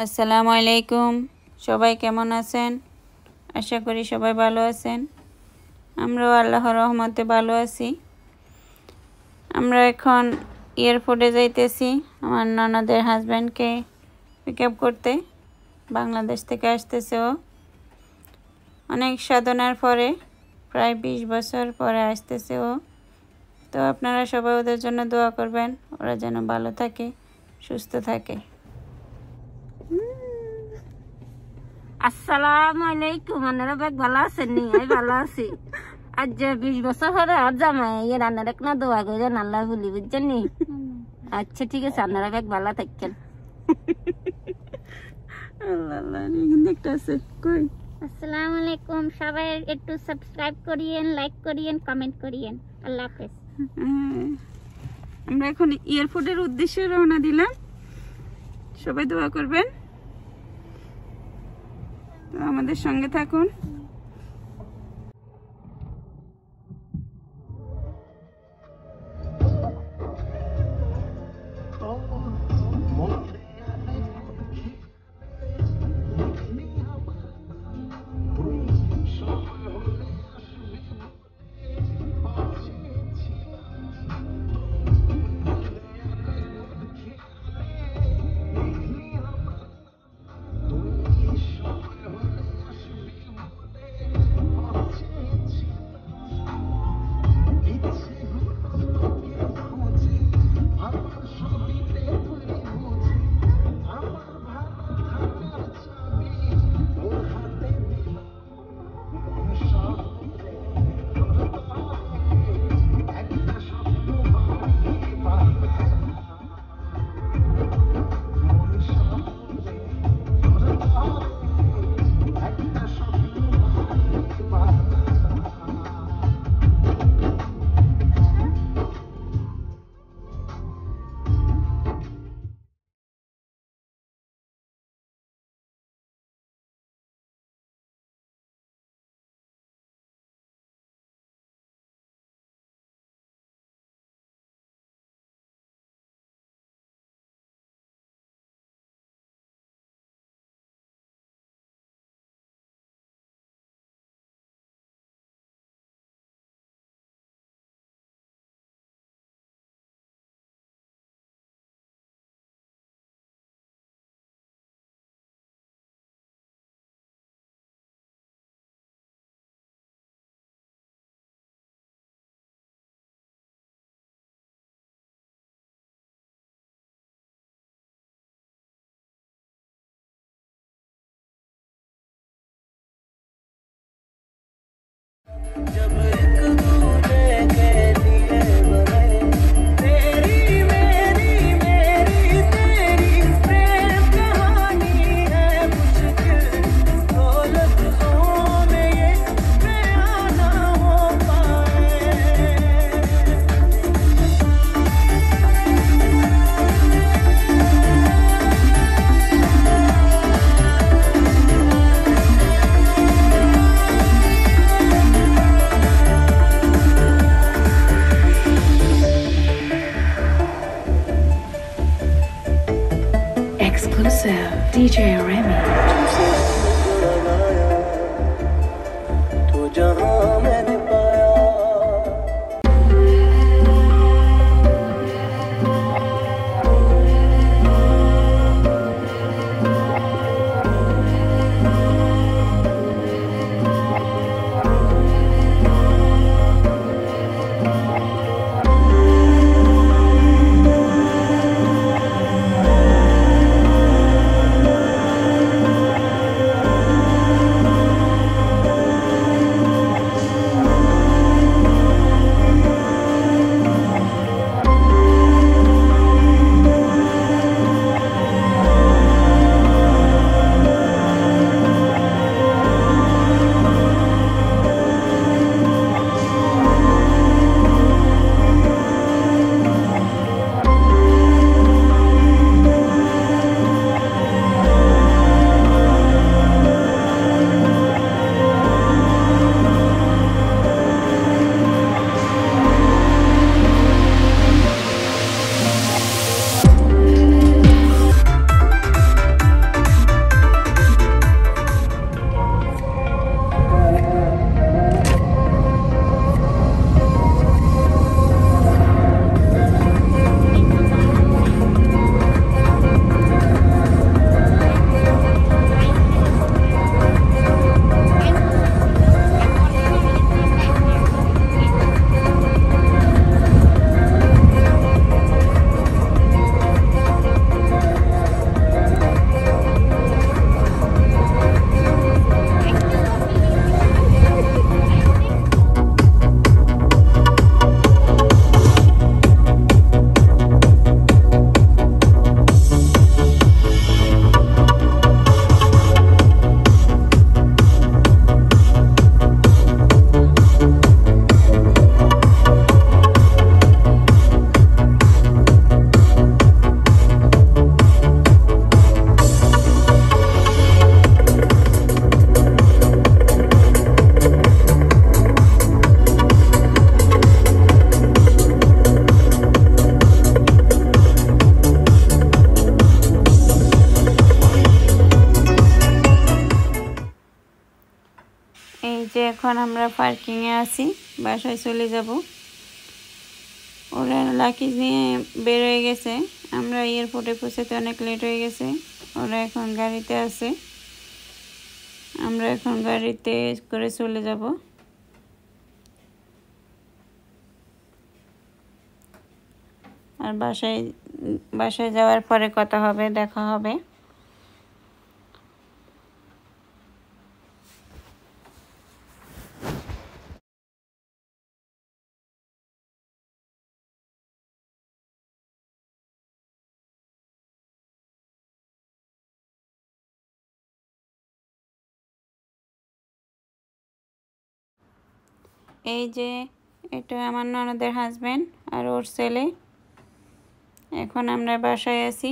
আসসালামু আলাইকুম। সবাই কেমন আছেন? আশা করি সবাই ভালো আছেন। আমরাও আল্লাহর রহমতে ভালো আছি। আমরা এখন এয়ারপোর্টে যাইতেছি আমার ননদের হাজব্যান্ডকে পিক আপ করতে। বাংলাদেশ থেকে আসতেছে ও। অনেক সাধনার পরে প্রায় 20 বছর পরে আসতেছে ও। তো আপনারা সবাই ওদের জন্য দোয়া করবেন, ওরা যেন ভালো থাকে, সুস্থ থাকে। আসসালামু আলাইকুম। আপনারা বেশ ভালো আছেন নি? আমি ভালো আছি। আজ 20 বছর পরে আর জামাই এর রান্নার একটা দোয়া করে আল্লাহ বলি, বুঝছেন নি? আচ্ছা ঠিক আছে, আপনারা বেশ ভালো থাকেন। আসসালামু আলাইকুম। সবাই একটু সাবস্ক্রাইব করিয়েন, লাইক করিয়েন, কমেন্ট করিয়েন। আল্লাহ হাফেজ। আমরা এখন এয়ারপোর্টের উদ্দেশ্যে রওনা দিলাম। সবাই দোয়া করবেন, তো আমাদের সঙ্গে থাকুন। Exclusive DJ Remy. এখন আমরা পার্কিংয়ে আছি, বাসায় চলে যাব। ওরা লাকিজ নিয়ে বের হয়ে গেছে, আমরা এয়ারপোর্টে পৌঁছাতে অনেক লেট হয়ে গেছে। ওরা এখন গাড়িতে আছে, আমরা এখন গাড়িতে করে চলে যাব। আর বাসায় যাওয়ার পরে কথা হবে, দেখা হবে। এই যে এটা আমার ননদের হাজবেন্ড আর ওর ছেলে। এখন আমরা বাসায় আছি,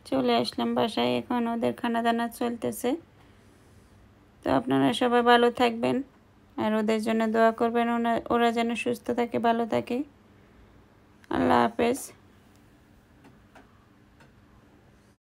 চলে আসলাম বাসায়। এখন ওদের খানা দানা চলতেছে। তো আপনারা সবাই ভালো থাকবেন আর ওদের জন্য দোয়া করবেন, ওরা যেন সুস্থ থাকে, ভালো থাকে। আল্লাহ হাফেজ।